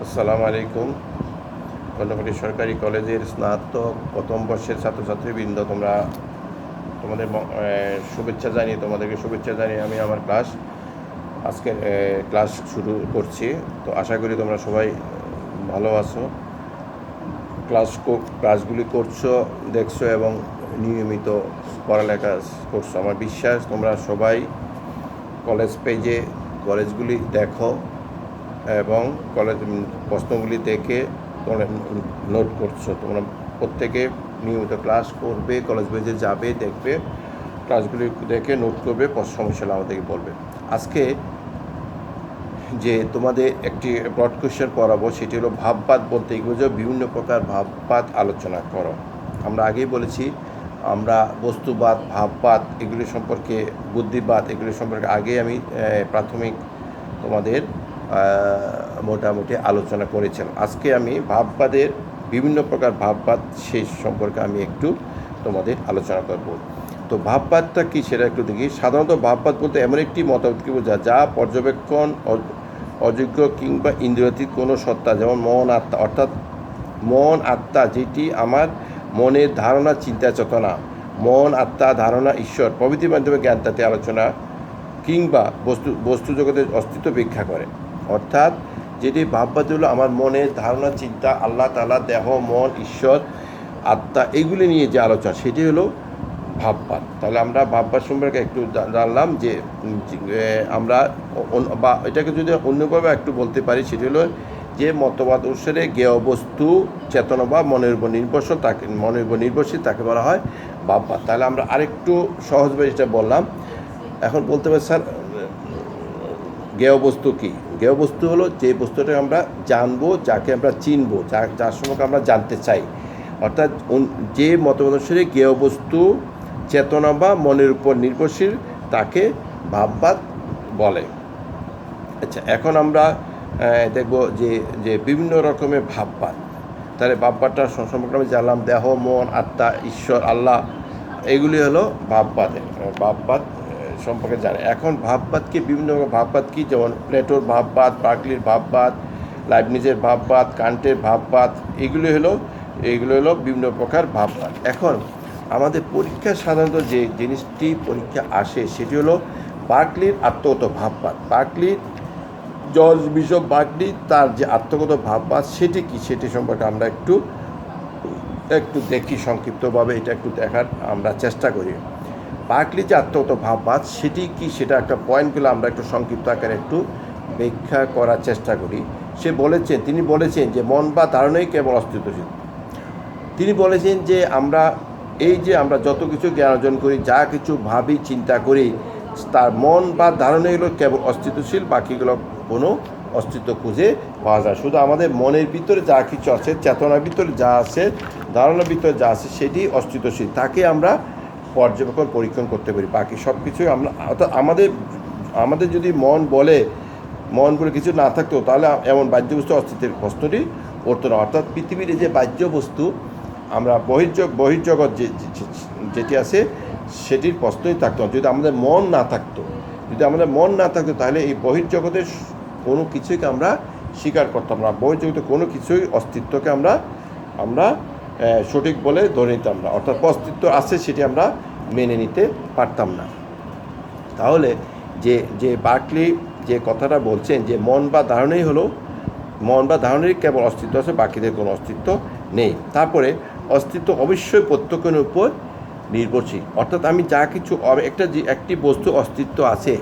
আসসালামু আলাইকুম। কর্ণফুলী সরকারি কলেজের স্নাতক প্রথম বর্ষের ছাত্রছাত্রীবৃন্দ, তোমাদের শুভেচ্ছা জানিয়ে তোমাদেরকে শুভেচ্ছা জানিয়ে আমি আমার আজকের ক্লাস শুরু করছি। তো আশা করি তোমরা সবাই ভালো আছো, ক্লাসগুলি করছো, দেখছো এবং নিয়মিত পড়ালেখা করছো। আমার বিশ্বাস তোমরা সবাই কলেজ পেজে কলেজগুলি দেখো এবং কলেজ প্রশ্নগুলি দেখে তোমরা নোট করছো। তোমরা প্রত্যেকে নিয়মিত ক্লাস করবে, কলেজ পেজে যাবে, দেখবে, ক্লাসগুলি দেখে নোট করবে, সমস্যা হলে আমাদেরকে বলবে। আজকে যে তোমাদের একটি ব্রড কোয়েশ্চেন পড়াবো, সেটি হলো ভাববাদ বলতে এগুলো বিভিন্ন প্রকার ভাববাদ আলোচনা করো। আমরা আগেই বলেছি আমরা বস্তুবাদ, ভাববাদ এগুলি সম্পর্কে, বুদ্ধিবাদ এগুলি সম্পর্কে আগে আমি প্রাথমিক তোমাদের মোটামুটি আলোচনা করেছিলাম। আজকে আমি ভাববাদের বিভিন্ন প্রকার ভাববাদ সেই সম্পর্কে আমি একটু তোমাদের আলোচনা করব। তো ভাববাদটা কি সেটা একটু দেখি। সাধারণত ভাববাদ বলতে এমন একটি মতবাদকে বোঝায় যা পর্যবেক্ষণ অযোগ্য কিংবা ইন্দ্রিয়াতীত কোনো সত্তা, যেমন মন, আত্মা, অর্থাৎ মন, আত্মা যেটি আমার মনের ধারণা, চিন্তা, চেতনা, মন, আত্মা, ধারণা, ঈশ্বর প্রভৃতির মাধ্যমে জ্ঞান তাতে আলোচনা কিংবা বস্তু জগতের অস্তিত্ব ব্যাখ্যা করে। অর্থাৎ যেটি ভাববাদ হলো আমার মনের ধারণা, চিন্তা, আল্লাহ তাআলা, দেহ, মন, ঈশ্বর, আত্মা এগুলি নিয়ে যে আলোচনা, সেটি হলো ভাববাদ। তাহলে আমরা ভাববাদ সম্পর্কে একটু জানলাম যে আমরা বা এটাকে যদি অন্যভাবে একটু বলতে পারি, সেটি হলো যে মতবাদ অনুসারে জ্ঞেয় বস্তু চেতনা বা মনের উপর নির্ভরশীল তাকে বলা হয় ভাববাদ। তাহলে আমরা আরেকটু সহজভাবে এটা বললাম। এখন বলতে পারি স্যার জ্ঞেয় বস্তু কী? জ্ঞেয় বস্তু হলো যে বস্তুটাকে আমরা জানবো, যাকে আমরা চিনবো, যার সম্পর্কে আমরা জানতে চাই। অর্থাৎ যে মতবাদ অনুসারে জ্ঞেয় বস্তু চেতনা বা মনের উপর নির্ভরশীল তাকে ভাববাদ বলে। আচ্ছা, এখন আমরা দেখব যে বিভিন্ন রকমের ভাববাদ। তাহলে ভাববাদটা সম্পর্কে আমি জানলাম, দেহ, মন, আত্মা, ঈশ্বর, আল্লাহ এগুলি হলো ভাববাদ সম্পর্কে জানে। এখন ভাববাদ কি, বিভিন্ন ভাববাদ কি, যেমন প্লেটোর ভাববাদ, বার্কলির ভাববাদ, লাইবনিজের ভাববাদ, কান্টের ভাববাদ, এগুলো হলো বিভিন্ন প্রকার ভাববাদ। এখন আমাদের পরীক্ষা সাধারণত যে জিনিসটি পরীক্ষা আসে সেটি হলো বার্কলির আত্মগত ভাববাদ। জর্জ বিশপ বার্কলি তার যে আত্মগত ভাববাদ সেটি কি, সেটি সম্পর্কে আমরা একটু দেখি সংক্ষিপ্তভাবে, এটা একটু দেখার আমরা চেষ্টা করি। বার্কলি যে আত্মগত ভাববাদ সেটি কি, সেটা একটা পয়েন্টগুলো আমরা একটু সংক্ষিপ্ত আকারে একটু ব্যাখ্যা করার চেষ্টা করি। তিনি বলেছেন যে মন বা ধারণাই কেবল অস্তিত্বশীল। তিনি বলেছেন যে আমরা যত কিছু জ্ঞান অর্জন করি, যা কিছু ভাবি, চিন্তা করি, তার মন বা ধারণাগুলো কেবল অস্তিত্বশীল, বাকিগুলো কোনো অস্তিত্ব খুঁজে পাওয়া যায়। শুধু আমাদের মনের ভিতরে যা কিছু আছে, চেতনার ভিতরে যা আছে, ধারণার ভিতরে যা আছে সেটি অস্তিত্বশীল, তাকে আমরা পর্যবেক্ষণ পরীক্ষণ করতে পারি। বাকি সব কিছুই আমরা, অর্থাৎ আমাদের যদি মন বলে কিছু না থাকতো, তাহলে এমন বাহ্য বস্তু অস্তিত্বের প্রশ্নটি উঠতো না। অর্থাৎ পৃথিবীর যে বাহ্য বস্তু, আমরা বহির্জগৎ যেটি আছে সেটির প্রশ্নই থাকতো না যদি আমাদের মন না থাকতো। তাহলে এই বহির্জগতের কোনো কিছুকে আমরা স্বীকার করতাম না। বহির্জগতে কোনো কিছুই অস্তিত্বকে আমরা সঠিক বলে ধরে নিতাম না, অর্থাৎ অস্তিত্ব আছে সেটি আমরা মেনে নিতে পারতাম না। তাহলে যে বার্কলি যে কথাটা বলছেন যে মন বা ধারণারই কেবল অস্তিত্ব আছে, বাকিদের কোনো অস্তিত্ব নেই। তারপরে অস্তিত্ব অবশ্যই প্রত্যক্ষের উপর নির্ভরশীল। অর্থাৎ আমি যা কিছু একটি বস্তু অস্তিত্ব আছে,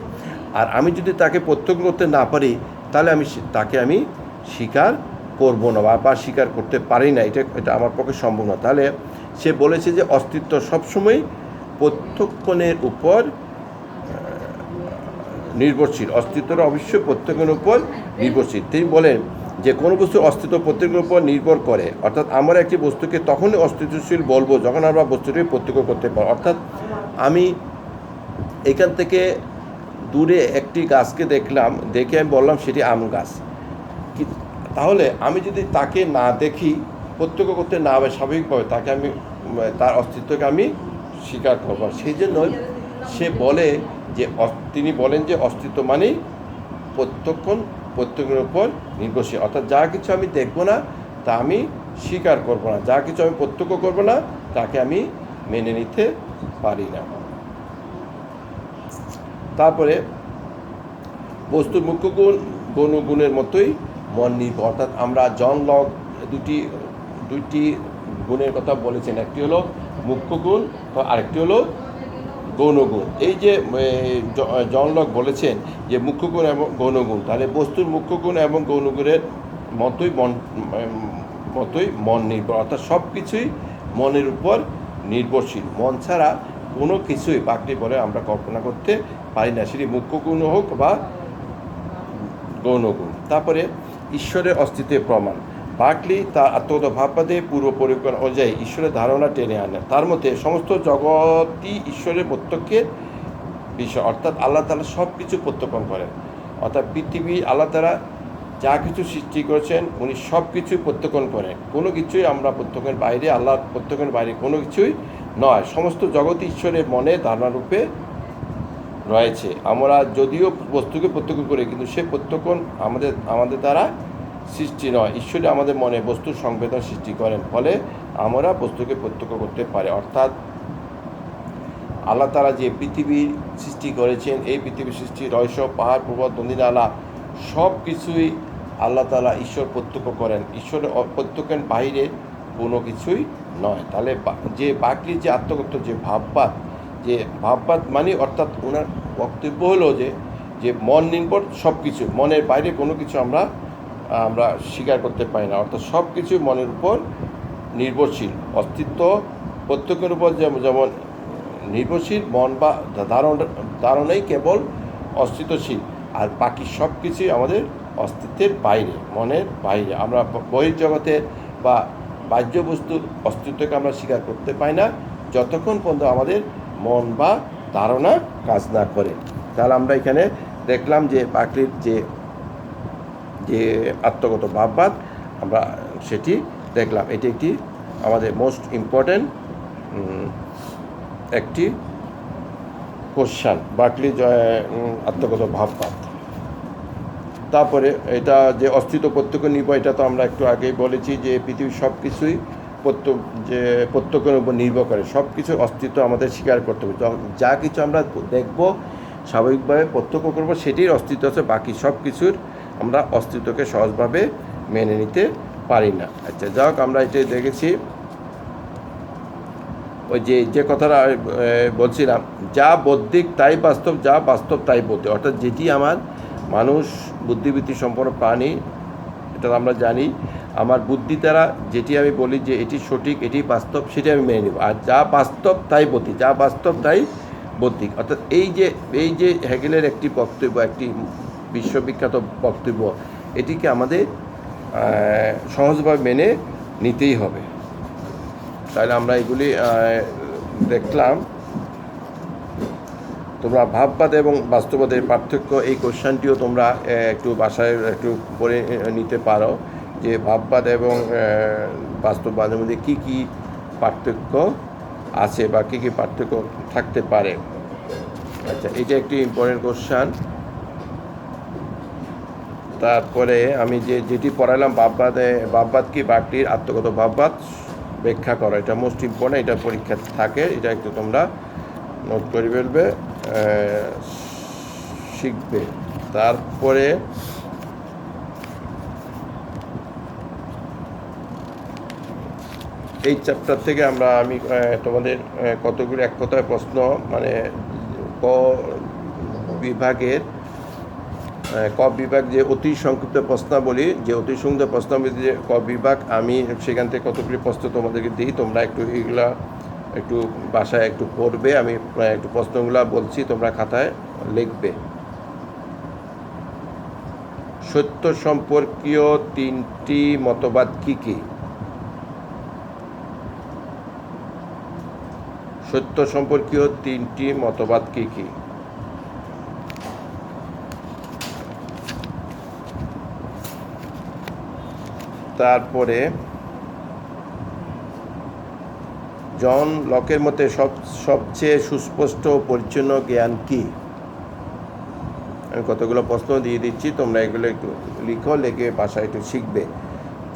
আর আমি যদি তাকে প্রত্যক্ষ করতে না পারি, তাহলে তাকে আমি স্বীকার করব না বা স্বীকার করতে পারি না, এটা আমার পক্ষে সম্ভব না। তাহলে সে বলেছে যে অস্তিত্ব সবসময় প্রত্যক্ষণের উপর নির্ভরশীল। অস্তিত্বটা অবশ্যই প্রত্যক্ষের উপর নির্ভরশীল। তিনি বলেন যে কোনো বস্তুর অস্তিত্ব প্রত্যেকের উপর নির্ভর করে। অর্থাৎ আমরা একটি বস্তুকে তখনই অস্তিত্বশীল বলবো যখন আমরা বস্তুটি প্রত্যক্ষ করতে পারব। অর্থাৎ আমি এখান থেকে দূরে একটি গাছকে দেখে আমি বললাম সেটি আম গাছ, তাহলে আমি যদি তাকে না দেখি, প্রত্যক্ষ করতে না হবে, স্বাভাবিকভাবে তার অস্তিত্বকে আমি স্বীকার করব। সেই জন্য তিনি বলেন যে অস্তিত্ব মানেই প্রত্যক্ষণ প্রত্যেকের উপর নির্ভরশীল। অর্থাৎ যা কিছু আমি দেখব না তা আমি স্বীকার করব না, যা কিছু আমি প্রত্যক্ষ করব না তাকে আমি মেনে নিতে পারি না। তারপরে বস্তুর মুখ্য গুণ গৌণগুণের মতোই মন নির্ভর। অর্থাৎ আমরা জন লক দুইটি গুণের কথা বলেছেন, একটি হলো মুখ্য গুণ, আরেকটি হলো গৌণগুণ। এই যে জন লক বলেছেন যে মুখ্য গুণ এবং গৌণগুণ, তাহলে বস্তুর মুখ্য গুণ এবং গৌণগুণের মতোই মন নির্ভর। অর্থাৎ সব কিছুই মনের উপর নির্ভরশীল। মন ছাড়া কোনো কিছুই বাকলি বলে আমরা কল্পনা করতে পারি না, সেটি মুখ্য গুণ হোক বা গৌণগুণ। তারপরে ঈশ্বরের অস্তিত্বের প্রমাণ। বাকলি তার আত্মগত ভাববাদে পূর্ব পরিকল্পনা অনুযায়ী ঈশ্বরের ধারণা টেনে আনেন। তার মধ্যে সমস্ত জগৎই ঈশ্বরের প্রত্যক্ষের বিষয়, অর্থাৎ আল্লাহ তাআলা সব কিছু প্রত্যক্ষণ করেন। অর্থাৎ পৃথিবী আল্লাহ তাআলা যা কিছু সৃষ্টি করেছেন উনি সব কিছুই প্রত্যক্ষণ করেন। কোনো কিছুই আমরা প্রত্যক্ষের বাইরে, আল্লাহর প্রত্যক্ষের বাইরে কোনো কিছুই নয়। সমস্ত জগৎ ঈশ্বরের মনে ধারণারূপে রয়েছে। আমরা যদিও বস্তুকে প্রত্যক্ষ করি, কিন্তু সে প্রত্যক্ষণ আমাদের দ্বারা সৃষ্টি নয়। ঈশ্বরে আমাদের মনে বস্তুর সংবেদন সৃষ্টি করেন, ফলে আমরা বস্তুকে প্রত্যক্ষ করতে পারি। অর্থাৎ আল্লাহ তাআলা যে পৃথিবীর সৃষ্টি করেছেন, এই পৃথিবীর সৃষ্টি রহস্য, পাহাড় পর্বত নদী নালা সব কিছুই আল্লাহ তাআলা ঈশ্বর প্রত্যক্ষ করেন। ঈশ্বরের প্রত্যক্ষের বাইরে কোনো কিছুই নয়। তাহলে যে বাকলির যে আত্মগত যে ভাববাদ মানে, অর্থাৎ ওনার বক্তব্য হলো যে মন নির্ভর সব কিছু, মনের বাইরে কোনো কিছু আমরা স্বীকার করতে পারি না। অর্থাৎ সব কিছু মনের উপর নির্ভরশীল। অস্তিত্ব প্রত্যেকের উপর যেমন নির্ভরশীল, মন বা ধারণাই কেবল অস্তিত্বশীল, আর বাকি সব কিছুই আমাদের অস্তিত্বের বাইরে, মনের বাইরে। আমরা বহির্জগতের বা বাহ্য বস্তুর অস্তিত্বকে আমরা স্বীকার করতে পারি না যতক্ষণ পর্যন্ত আমাদের মন বা ধারণা কাজ না করে। তাহলে আমরা এখানে দেখলাম যে বাকলির যে আত্মগত ভাববাদ আমরা সেটি দেখলাম। এটি একটি আমাদের মোস্ট ইম্পর্ট্যান্ট একটি কোশ্চেন, বাকলির আত্মগত ভাববাদ। তারপরে এটা যে অস্তিত্ব প্রত্যক্ষ নির্ভর, এটা তো আমরা একটু আগেই বলেছি যে পৃথিবীর সব কিছুই প্রত্যক্ষের উপর নির্ভর করে। সব কিছুর অস্তিত্ব আমাদের স্বীকার করতে হবে। যা কিছু আমরা দেখব, স্বাভাবিকভাবে প্রত্যক্ষ করব, সেটির অস্তিত্ব আছে। বাকি সব কিছুর আমরা অস্তিত্বকে সহজভাবে মেনে নিতে পারি না। আচ্ছা, যাই হোক, আমরা এটাই দেখেছি। ওই যে কথাটা বলছিলাম, যা বৌদ্ধিক তাই বাস্তব, যা বাস্তব তাই বৌদ্ধিক। অর্থাৎ যেটি আমার মানুষ বুদ্ধিবৃত্তি সম্পন্ন প্রাণী, এটা আমরা জানি। আমার বুদ্ধি দ্বারা যেটি আমি বলি যে এটি সঠিক, এটি বাস্তব, সেটি আমি মেনে নেব। আর যা বাস্তব তাই বৌদ্ধিক, যা বাস্তব তাই বৌদ্ধিক। অর্থাৎ এই যে হেগেলের একটি বক্তব্য, একটি বিশ্ববিখ্যাত বক্তব্য, এটিকে আমাদের সহজভাবে মেনে নিতেই হবে। তাহলে আমরা এগুলি দেখলাম। তোমরা ভাববাদ এবং বাস্তববাদের পার্থক্য, এই কোশ্চেনটিও তোমরা একটু বাসায় একটু পড়ে নিতে পারো যে ভাববাদ এবং বাস্তববাদের মধ্যে কী কী পার্থক্য আছে বা কী কী পার্থক্য থাকতে পারে। আচ্ছা, এটা একটি ইম্পর্টেন্ট কোশ্চেন। তারপরে আমি যেটি পড়ালাম, ভাববাদ কি, বাকলির আত্মগত ভাববাদ ব্যাখ্যা করো, এটা মোস্ট ইম্পর্টেন্ট। এটা পরীক্ষা থাকে, এটা একটু তোমরা নোট করে ফেলবে, শিখবে। তারপরে এই চ্যাপ্টার থেকে আমি তোমাদের কতগুলো এক কথায় প্রশ্ন, মানে ক বিভাগ যে অতি সংক্ষিপ্ত প্রশ্নাবলী, যে অতি সংক্ষিপ্ত প্রশ্নাবলী যে ক বিভাগ, আমি সেখান থেকে কতগুলি প্রশ্ন তোমাদেরকে দিই। তোমরা একটু এগুলা একটু বাসায় একটু পড়বে। আমি একটু প্রশ্নগুলো বলছি, তোমরা খাতায় লিখবে। সত্য সম্পর্কীয় তিনটি মতবাদ কি কি? সত্য সম্পর্কীয় তিনটি মতবাদ কি কি? তারপরে জন লকের মতে সবচেয়ে সুস্পষ্ট পরিচ্ছন্ন জ্ঞান কি? আমি কতগুলো প্রশ্ন দিয়ে দিচ্ছি, তোমরা এগুলো একটু লিখো, লিখে বাসায় একটু শিখবে।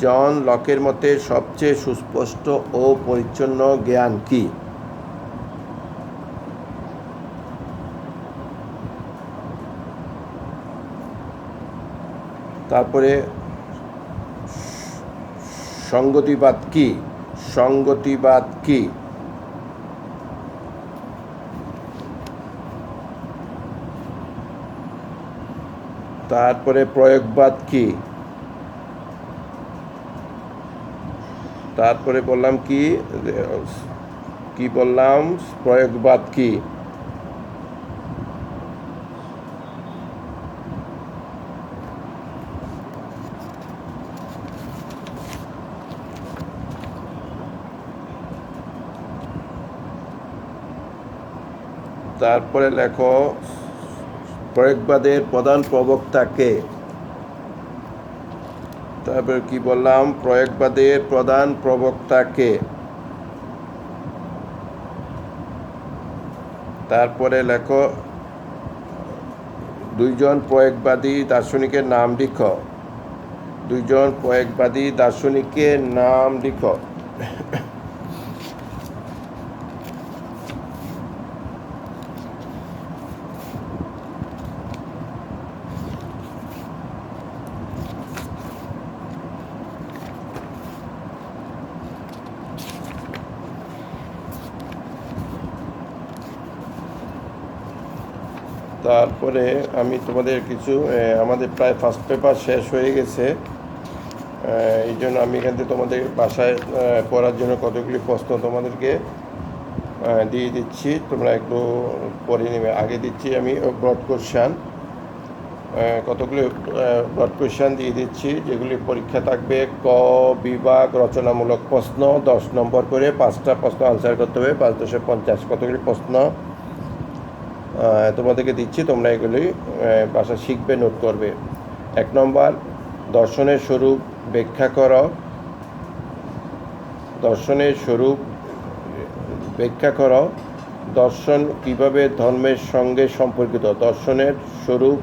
জন লকের মতে সবচেয়ে সুস্পষ্ট ও পরিচ্ছন্ন জ্ঞান কি? তারপরে সঙ্গতিবাদ কি? সঙ্গতিবাদ কি? তারপরে প্রয়োগবাদ কি? তারপরে বললাম কি বললাম, প্রয়োগবাদ কি? তারপরে লেখো প্রয়োগবাদের প্রধান প্রবক্তা কে? তারপরে কি বললাম, প্রয়োগবাদের প্রধান প্রবক্তা কে? তারপরে লেখো দুইজন প্রয়োগবাদী দার্শনিকের নাম লিখো। দুইজন প্রয়োগবাদী দার্শনিকের নাম লিখো। তারপরে আমি তোমাদের কিছু আমাদের প্রায় ফার্স্ট পেপার শেষ হয়ে গেছে, এই জন্য আমি এখান থেকে তোমাদের বাসায় পড়ার জন্য কতগুলি প্রশ্ন তোমাদেরকে দিয়ে দিচ্ছি, তোমরা একটু পড়ে নেবে। আগে দিচ্ছি আমি ব্রড কোশ্চেন, কতগুলি ব্রড কোশ্চেন দিয়ে দিচ্ছি, যেগুলি পরীক্ষা থাকবে। ক বিভাগ রচনামূলক প্রশ্ন 10 নম্বর করে, 5টা প্রশ্ন আনসার করতে হবে, 5 10 50 কতগুলি প্রশ্ন তোমাদেরকে দিচ্ছি, তোমরা এগুলি ভাষা শিখবে, নোট করবে। 1 নম্বর, দর্শনের স্বরূপ ব্যাখ্যা করো। দর্শনের স্বরূপ ব্যাখ্যা করো। দর্শন কিভাবে ধর্মের সঙ্গে সম্পর্কিত? দর্শনের স্বরূপ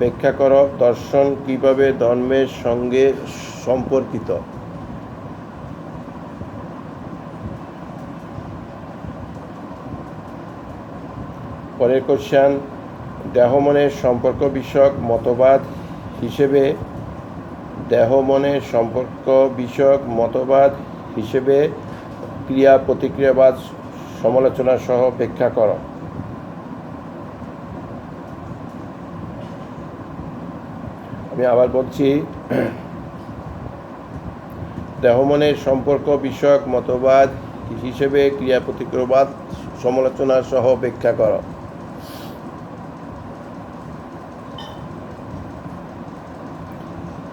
ব্যাখ্যা করো। দর্শন কিভাবে ধর্মের সঙ্গে সম্পর্কিত? পরের কোশ্চেন, দেহ মনের সম্পর্ক বিষয়ক মতবাদ হিসেবে ক্রিয়া প্রতিক্রিয়াবাদ সমালোচনা সহ ব্যাখ্যা করো। আমি আবার বলছি, দেহ মনের সম্পর্ক বিষয়ক মতবাদ হিসেবে ক্রিয়া প্রতিক্রিয়াবাদ সমালোচনা সহ ব্যাখ্যা করো।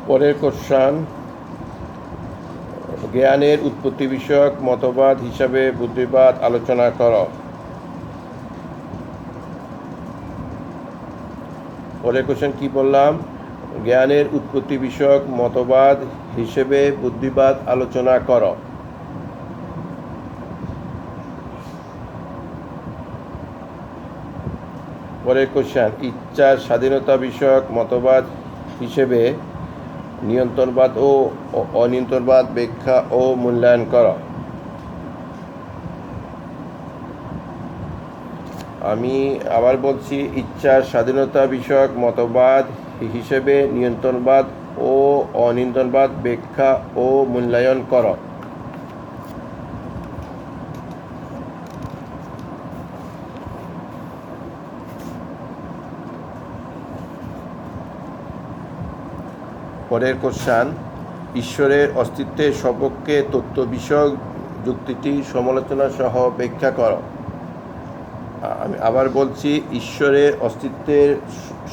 পরের কোশ্চেন, জ্ঞানের উৎপত্তি বিষয়ক মতবাদ হিসাবে বুদ্ধিবাদ আলোচনা করো। পরের কোশ্চেন কি বললাম, জ্ঞানের উৎপত্তি বিষয়ক মতবাদ হিসেবে বুদ্ধিবাদ আলোচনা করো। পরের কোশ্চেন, ইচ্ছার স্বাধীনতা বিষয়ক মতবাদ হিসেবে নিয়ন্ত্রণবাদ ও অনিয়ন্ত্রণবাদ ব্যাখ্যা ও মূল্যায়ন করো। আমি আবার বলছি, ইচ্ছার স্বাধীনতা বিষয়ক মতবাদ হিসেবে নিয়ন্ত্রণবাদ ও অনিয়ন্ত্রণবাদ ব্যাখ্যা ও মূল্যায়ন করো। পরের কোশ্চেন, ঈশ্বরের অস্তিত্বের সপক্ষে তত্ত্ব বিষয়ক যুক্তিটি সমালোচনা সহ ব্যাখ্যা করো। আমি আবার বলছি, ঈশ্বরের অস্তিত্বের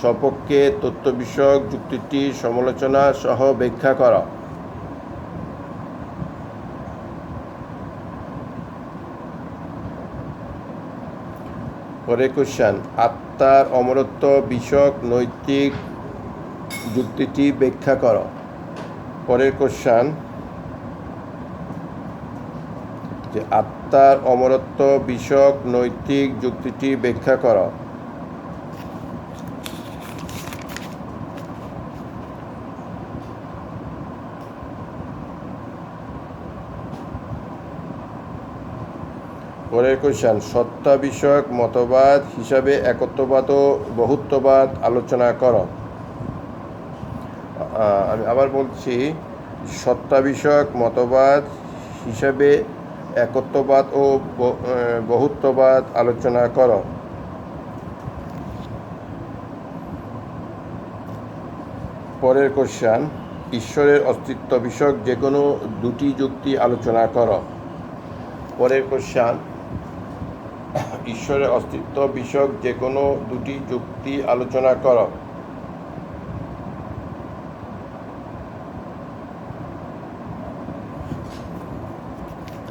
সপক্ষে তত্ত্ব বিষয়ক যুক্তিটি সমালোচনা সহ ব্যাখ্যা করো। পরের কোশ্চেন, আত্মার অমরত্ব বিষয়ক নৈতিক যুক্তিটি ব্যাখ্যা করো। পরের কোশ্চেন, যে আত্মার অমরত্ব বিষয়ক নৈতিক যুক্তিটি ব্যাখ্যা করো। পরের কোশ্চেন, সত্তা বিষয়ক মতবাদ হিসাবে একত্ববাদ ও বহুত্ববাদ আলোচনা করো। আমি আবার বলছি, সত্তা বিষয়ক মতবাদ হিসাবে একত্ববাদ ও বহুত্ববাদ আলোচনা করো। পরের কোশ্চেন, ঈশ্বরের অস্তিত্ব বিষয়ক যে কোনো দুটি যুক্তি আলোচনা করো। পরের কোশ্চেন, ঈশ্বরের অস্তিত্ব বিষয়ক যে কোনো দুটি যুক্তি আলোচনা করো।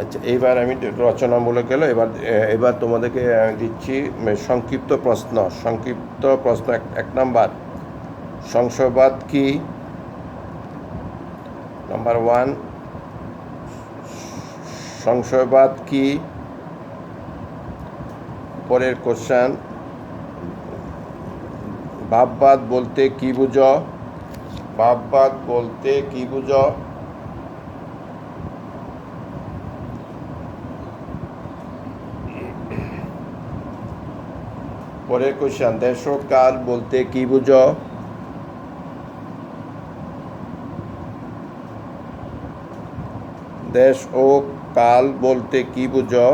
আচ্ছা, এইবার আমি রচনামূলক গেল। এবার তোমাদেরকে দিচ্ছি সংক্ষিপ্ত প্রশ্ন। এক নাম্বার, সংশয়বাদ কি? নাম্বার 1, সংশয়বাদ কি? পরের কোশ্চেন, ভাববাদ বলতে কি বুঝো? ভাববাদ বলতে কি বুঝো? পরের কোশ্চেন, দেশ ও কাল বলতে কি বুঝো? দেশ ও কাল বলতে কি বুঝো?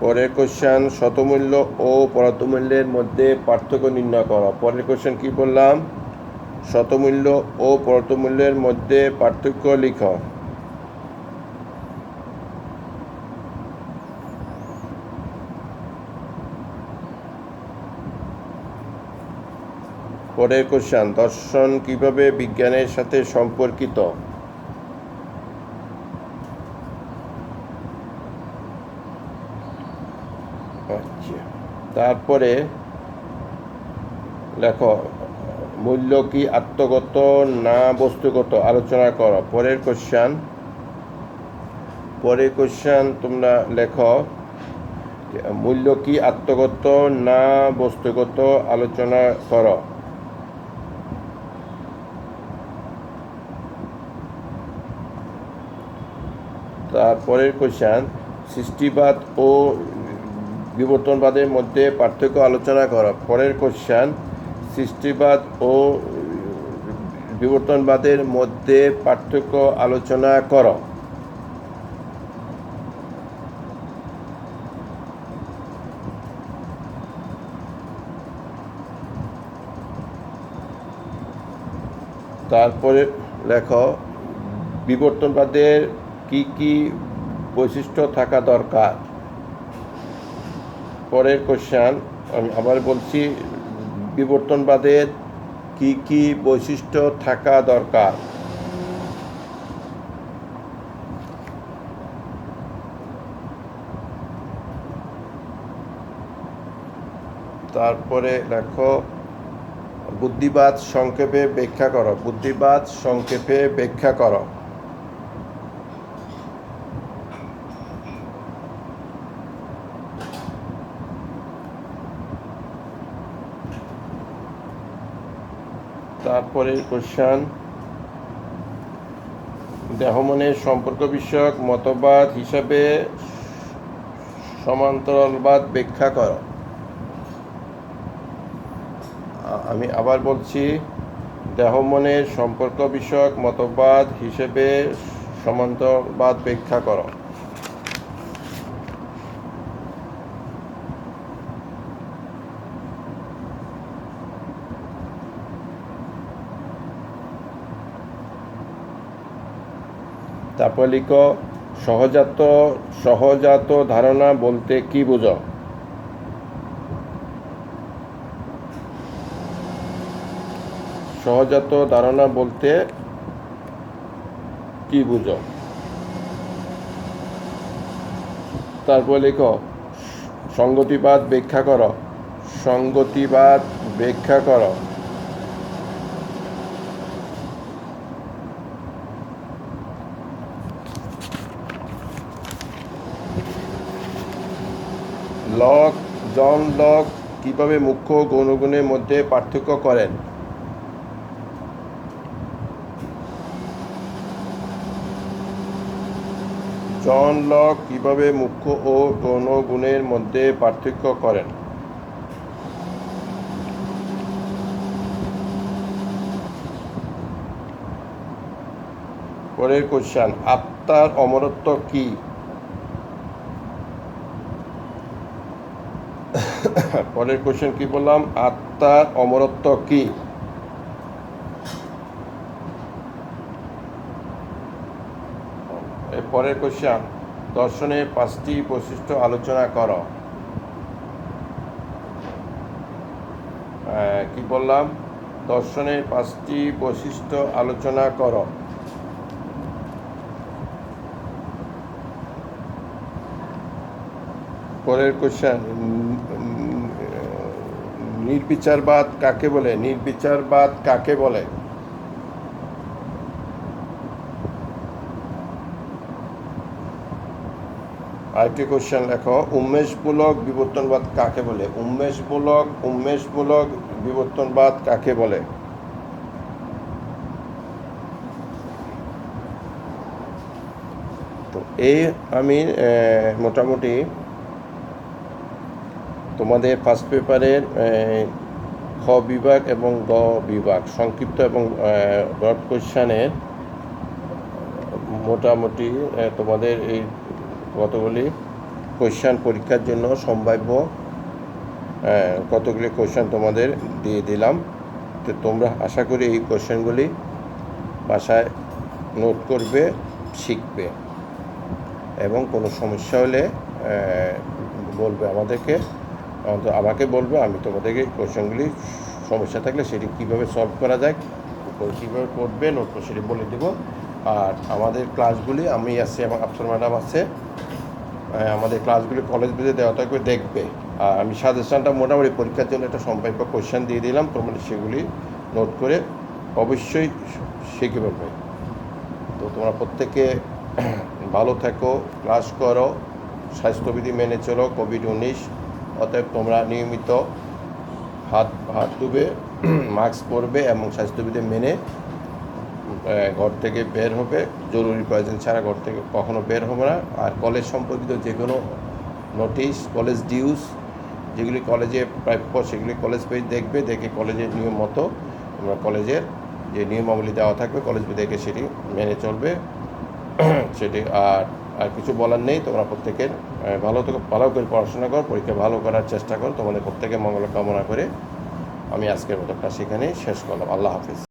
পরের কোশ্চেন, শতমূল্য ও পরতমূল্যের মধ্যে পার্থক্য নির্ণয় করো। পরের কোশ্চেন কি বললাম? শতমূল্য ও পরতমূল্যের মধ্যে পার্থক্য লিখো। পরের কোশ্চেন, দর্শন কিভাবে বিজ্ঞানের সাথে সম্পর্কিত? আচ্ছা, তারপরে লেখো, মূল্য কি আত্মগত না বস্তুগত আলোচনা করো। পরের কোশ্চেন তোমরা লেখো, মূল্য কি আত্মগত না বস্তুগত আলোচনা করো। তারপরের কোশ্চেন, সৃষ্টিবাদ ও বিবর্তনবাদের মধ্যে পার্থক্য আলোচনা করো। পরের কোশ্চেন, সৃষ্টিবাদ ও বিবর্তনবাদের মধ্যে পার্থক্য আলোচনা করো। তারপরে লেখো, বিবর্তনবাদের কি কি বৈশিষ্ট্য থাকা দরকার। পরের কোশ্চেন, আমি আবার বলছি, বিবর্তনবাদের কি কি বৈশিষ্ট্য থাকা দরকার। তারপরে লেখো, বুদ্ধিবাদ সংক্ষেপে ব্যাখ্যা করো। বুদ্ধিবাদ সংক্ষেপে ব্যাখ্যা করো। তারপরে কোশ্চেন, দেহ মনের সম্পর্ক বিষয়ক মতবাদ হিসাবে সমান্তরালবাদ ব্যাখ্যা করো। আমি আবার বলছি, দেহ মনের সম্পর্ক বিষয়ক মতবাদ হিসেবে সমান্তরালবাদ ব্যাখ্যা করো। তারপর লিখো, সহজাত ধারণা বলতে কি বুঝো। সহজাত ধারণা বলতে কি বুঝো। তারপর লিখো, সংগতিবাদ ব্যাখ্যা করো। সংগতিবাদ ব্যাখ্যা করো। জন লক কিভাবে মুখ্য গৌণগুণের মধ্যে পার্থক্য করেন। জন লক কিভাবে মুখ্য ও গৌণ গুণের মধ্যে পার্থক্য করেন? পরের কোশ্চেন, আত্মার অমরত্ব কি? পরের কোশ্চেন কি বললাম? আত্মার অমরত্ব কি? পরের কোশ্চেন, দর্শনের 5টি বৈশিষ্ট্য আলোচনা করো। কি বললাম? দর্শনের 5টি বৈশিষ্ট্য আলোচনা করো। পরের কোশ্চেন, নির্বিচারবাদ কাকে বলে? নির্বিচারবাদ কাকে বলে? আরেকটি কোশ্চেন লেখো, উন্মেষমূলক বিবর্তনবাদ কাকে বলে? উন্মেষমূলক বিবর্তনবাদ কাকে বলে? তো এই আমি মোটামুটি তোমাদের ফার্স্ট পেপারের খ বিভাগ এবং গ বিভাগ সংক্ষিপ্ত এবং ব্রড কোশ্চেনের মোটামুটি তোমাদের এই কতগুলি কোশ্চেন পরীক্ষার জন্য সম্ভাব্য কতগুলি কোশ্চেন তোমাদের দিয়ে দিলাম। তো তোমরা আশা করি এই কোশ্চেনগুলি বাসায় নোট করবে, শিখবে এবং কোনো সমস্যা হলে বলবে আমাকে বলবে, আমি তোমাদেরকে কোশ্চেনগুলি সমস্যা থাকলে সেটি কীভাবে সলভ করা যায়, কীভাবে করবে নোট করে সেটি বলে দেবো। আর আমাদের ক্লাসগুলি আমি আছি এবং আফসার ম্যাডাম আছে, আমাদের ক্লাসগুলি কলেজ বেজে দেওয়া থাকবে, দেখবে। আর আমি সাজেশনটা মোটামুটি পরীক্ষার জন্য একটা সম্ভাব্য কোশ্চেন দিয়ে দিলাম, তোমরা সেগুলি নোট করে অবশ্যই শিখে ফেলবে। তো তোমরা প্রত্যেকে ভালো থেকো, ক্লাস করো, স্বাস্থ্যবিধি মেনে চলো। কোভিড-19, অতএব তোমরা নিয়মিত হাত ধুবে, মাস্ক পরবে এবং স্বাস্থ্যবিধি মেনে ঘর থেকে বের হবে। জরুরি প্রয়োজন ছাড়া ঘর থেকে কখনো বের হবে না। আর কলেজ সম্পর্কিত যে কোনো নোটিশ, কলেজ ডিউজ যেগুলি কলেজে প্রাপ্য সেগুলি কলেজ পেজ দেখবে, দেখে কলেজের নিয়ম মতো তোমরা কলেজের যে নিয়মাবলী দেওয়া থাকবে কলেজ দেখে সেটি মেনে চলবে। সেটি আর কিছু বলার নেই। তোমরা প্রত্যেকের ভালো করে পড়াশোনা করো, পরীক্ষা ভালো করার চেষ্টা করো। তোমাদের প্রত্যেকের মঙ্গল কামনা করে আমি আজকের মতো ক্লাস এখানেই শেষ করলাম। আল্লাহ হাফিজ।